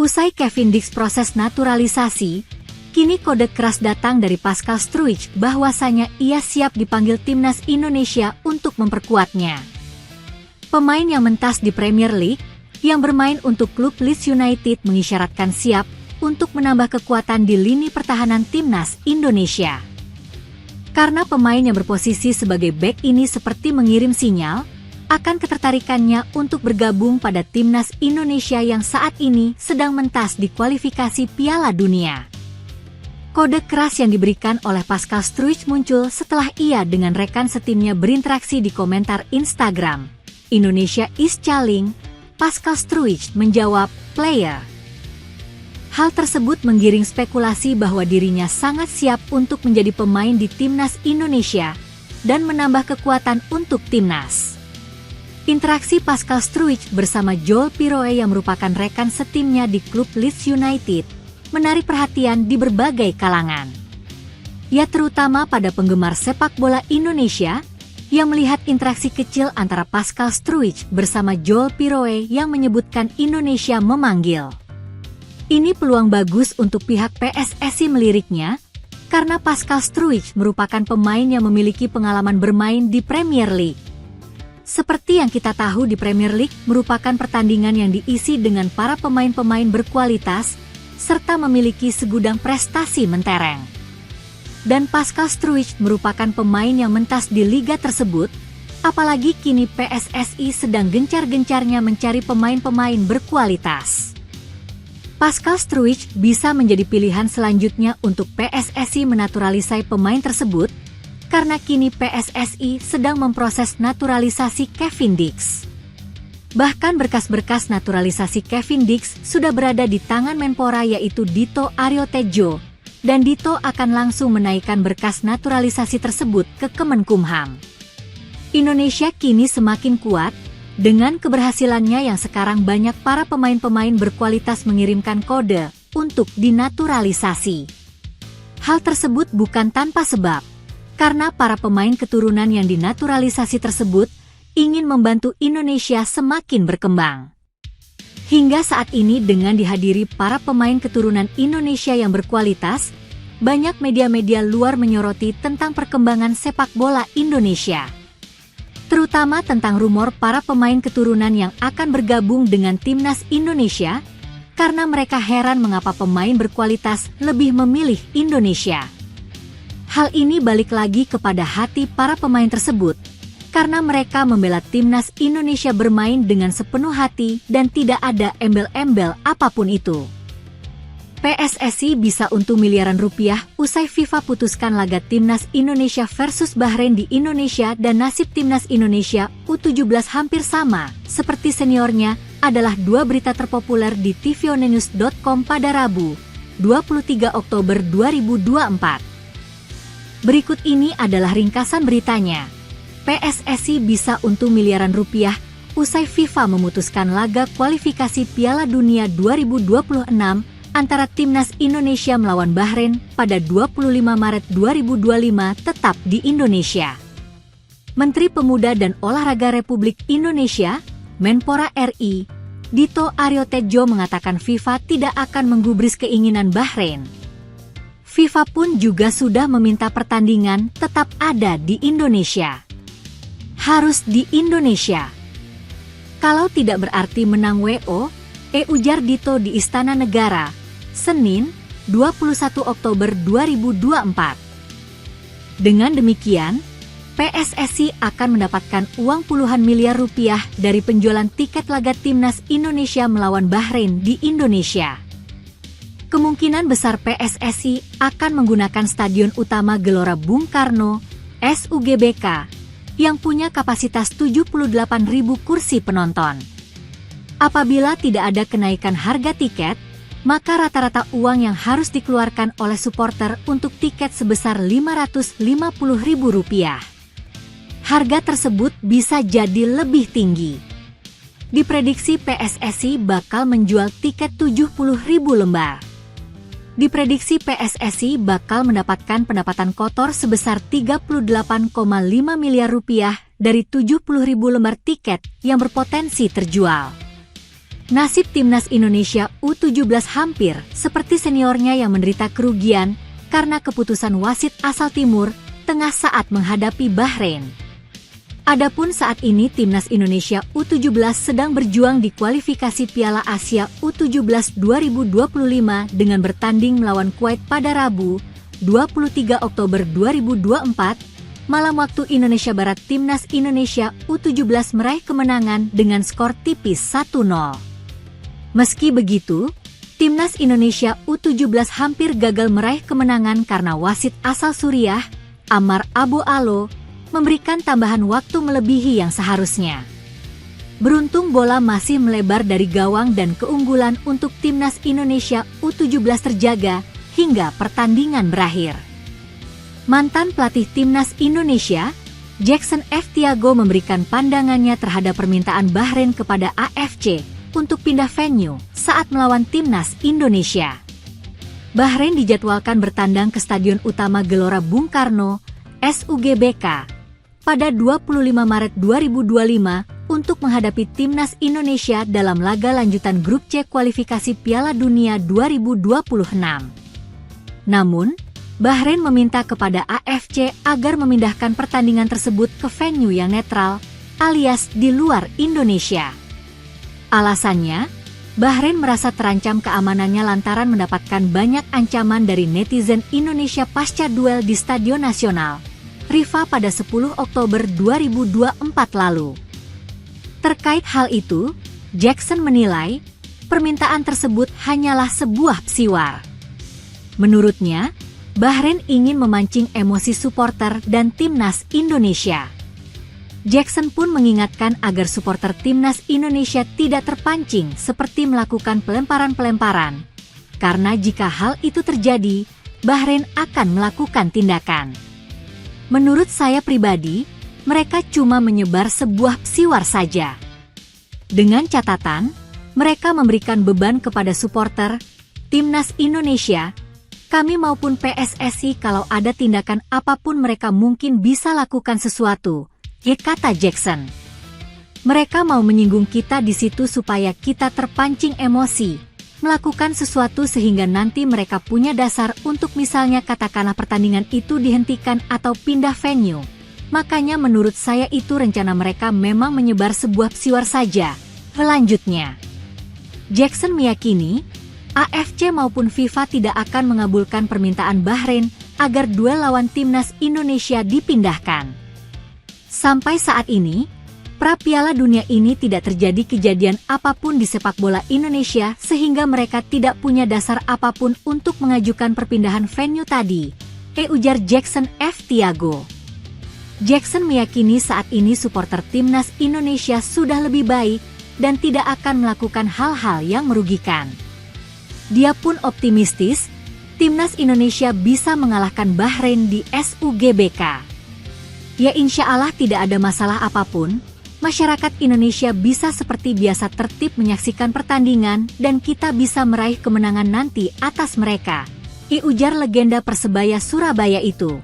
Usai Kevin Dix proses naturalisasi, kini kode keras datang dari Pascal Struijk bahwasanya ia siap dipanggil timnas Indonesia untuk memperkuatnya. Pemain yang mentas di Premier League, yang bermain untuk klub Leeds United mengisyaratkan siap untuk menambah kekuatan di lini pertahanan timnas Indonesia. Karena pemain yang berposisi sebagai bek ini seperti mengirim sinyal akan ketertarikannya untuk bergabung pada timnas Indonesia yang saat ini sedang mentas di kualifikasi Piala Dunia. Kode keras yang diberikan oleh Pascal Struijk muncul setelah ia dengan rekan setimnya berinteraksi di komentar Instagram. Indonesia is calling, Pascal Struijk menjawab, player. Hal tersebut menggiring spekulasi bahwa dirinya sangat siap untuk menjadi pemain di timnas Indonesia dan menambah kekuatan untuk timnas. Interaksi Pascal Struijk bersama Joel Piroe yang merupakan rekan setimnya di klub Leeds United menarik perhatian di berbagai kalangan. Ya terutama pada penggemar sepak bola Indonesia yang melihat interaksi kecil antara Pascal Struijk bersama Joel Piroe yang menyebutkan Indonesia memanggil. Ini peluang bagus untuk pihak PSSI meliriknya, karena Pascal Struijk merupakan pemain yang memiliki pengalaman bermain di Premier League. Seperti yang kita tahu di Premier League merupakan pertandingan yang diisi dengan para pemain-pemain berkualitas, serta memiliki segudang prestasi mentereng. Dan Pascal Struijk merupakan pemain yang mentas di liga tersebut, apalagi kini PSSI sedang gencar-gencarnya mencari pemain-pemain berkualitas. Pascal Struijk bisa menjadi pilihan selanjutnya untuk PSSI menaturalisasi pemain tersebut, karena kini PSSI sedang memproses naturalisasi Kevin Dix. Bahkan berkas-berkas naturalisasi Kevin Dix sudah berada di tangan Menpora yaitu Dito Aryo Tejo, dan Dito akan langsung menaikkan berkas naturalisasi tersebut ke Kemenkumham. Indonesia kini semakin kuat, dengan keberhasilannya yang sekarang banyak para pemain-pemain berkualitas mengirimkan kode untuk dinaturalisasi. Hal tersebut bukan tanpa sebab, karena para pemain keturunan yang dinaturalisasi tersebut ingin membantu Indonesia semakin berkembang. Hingga saat ini dengan dihadiri para pemain keturunan Indonesia yang berkualitas, banyak media-media luar menyoroti tentang perkembangan sepak bola Indonesia. Terutama tentang rumor para pemain keturunan yang akan bergabung dengan timnas Indonesia, karena mereka heran mengapa pemain berkualitas lebih memilih Indonesia. Hal ini balik lagi kepada hati para pemain tersebut, karena mereka membela timnas Indonesia bermain dengan sepenuh hati dan tidak ada embel-embel apapun itu. PSSI bisa untung miliaran rupiah usai FIFA putuskan laga timnas Indonesia versus Bahrain di Indonesia, dan nasib timnas Indonesia U17 hampir sama seperti seniornya adalah dua berita terpopuler di tvonnews.com pada Rabu, 23 Oktober 2024. Berikut ini adalah ringkasan beritanya. PSSI bisa untung miliaran rupiah usai FIFA memutuskan laga kualifikasi Piala Dunia 2026 antara timnas Indonesia melawan Bahrain pada 25 Maret 2025 tetap di Indonesia. Menteri Pemuda dan Olahraga Republik Indonesia, Menpora RI, Dito Aryo Tejo mengatakan FIFA tidak akan menggubris keinginan Bahrain. FIFA pun juga sudah meminta pertandingan tetap ada di Indonesia. Harus di Indonesia. Kalau tidak berarti menang WO, ujar Dito di Istana Negara, Senin, 21 Oktober 2024. Dengan demikian, PSSI akan mendapatkan uang puluhan miliar rupiah dari penjualan tiket laga timnas Indonesia melawan Bahrain di Indonesia. Kemungkinan besar PSSI akan menggunakan Stadion Utama Gelora Bung Karno, SUGBK, yang punya kapasitas 78.000 kursi penonton. Apabila tidak ada kenaikan harga tiket, maka rata-rata uang yang harus dikeluarkan oleh supporter untuk tiket sebesar Rp550.000. Harga tersebut bisa jadi lebih tinggi. Diprediksi PSSI bakal menjual tiket 70.000 lembar. Diprediksi PSSI bakal mendapatkan pendapatan kotor sebesar 38,5 miliar rupiah dari 70.000 lembar tiket yang berpotensi terjual. Nasib timnas Indonesia U17 hampir seperti seniornya yang menderita kerugian karena keputusan wasit asal Timur Tengah saat menghadapi Bahrain. Adapun saat ini timnas Indonesia U17 sedang berjuang di kualifikasi Piala Asia U17 2025 dengan bertanding melawan Kuwait pada Rabu, 23 Oktober 2024, malam waktu Indonesia Barat. Timnas Indonesia U17 meraih kemenangan dengan skor tipis 1-0. Meski begitu, timnas Indonesia U17 hampir gagal meraih kemenangan karena wasit asal Suriah, Amar Abu Alo, memberikan tambahan waktu melebihi yang seharusnya. Beruntung bola masih melebar dari gawang dan keunggulan untuk timnas Indonesia U17 terjaga hingga pertandingan berakhir. Mantan pelatih timnas Indonesia, Jackson F. Tiago memberikan pandangannya terhadap permintaan Bahrain kepada AFC untuk pindah venue saat melawan timnas Indonesia. Bahrain dijadwalkan bertandang ke Stadion Utama Gelora Bung Karno, SUGBK, pada 25 Maret 2025 untuk menghadapi timnas Indonesia dalam laga lanjutan grup C kualifikasi Piala Dunia 2026. Namun, Bahrain meminta kepada AFC agar memindahkan pertandingan tersebut ke venue yang netral, alias di luar Indonesia. Alasannya, Bahrain merasa terancam keamanannya lantaran mendapatkan banyak ancaman dari netizen Indonesia pasca duel di Stadion Nasional, Rifa pada 10 Oktober 2024 lalu. Terkait hal itu, Jackson menilai, permintaan tersebut hanyalah sebuah psiwar. Menurutnya, Bahrain ingin memancing emosi supporter dan timnas Indonesia. Jackson pun mengingatkan agar supporter timnas Indonesia tidak terpancing seperti melakukan pelemparan-pelemparan, karena jika hal itu terjadi, Bahrain akan melakukan tindakan. Menurut saya pribadi, mereka cuma menyebar sebuah psiwar saja. Dengan catatan, mereka memberikan beban kepada supporter timnas Indonesia, kami maupun PSSI kalau ada tindakan apapun mereka mungkin bisa lakukan sesuatu, kata Jackson. Mereka mau menyinggung kita di situ supaya kita terpancing emosi, melakukan sesuatu sehingga nanti mereka punya dasar untuk misalnya katakanlah pertandingan itu dihentikan atau pindah venue. Makanya menurut saya itu rencana mereka memang menyebar sebuah psiwar saja. Selanjutnya, Jackson meyakini AFC maupun FIFA tidak akan mengabulkan permintaan Bahrain agar duel lawan timnas Indonesia dipindahkan. Sampai saat ini, pra Piala Dunia ini tidak terjadi kejadian apapun di sepak bola Indonesia sehingga mereka tidak punya dasar apapun untuk mengajukan perpindahan venue tadi, ujar Jackson F. Tiago. Jackson meyakini saat ini supporter timnas Indonesia sudah lebih baik dan tidak akan melakukan hal-hal yang merugikan. Dia pun optimistis, timnas Indonesia bisa mengalahkan Bahrain di SUGBK. Ya insya Allah tidak ada masalah apapun, masyarakat Indonesia bisa seperti biasa tertib menyaksikan pertandingan dan kita bisa meraih kemenangan nanti atas mereka, ujar legenda Persebaya Surabaya itu.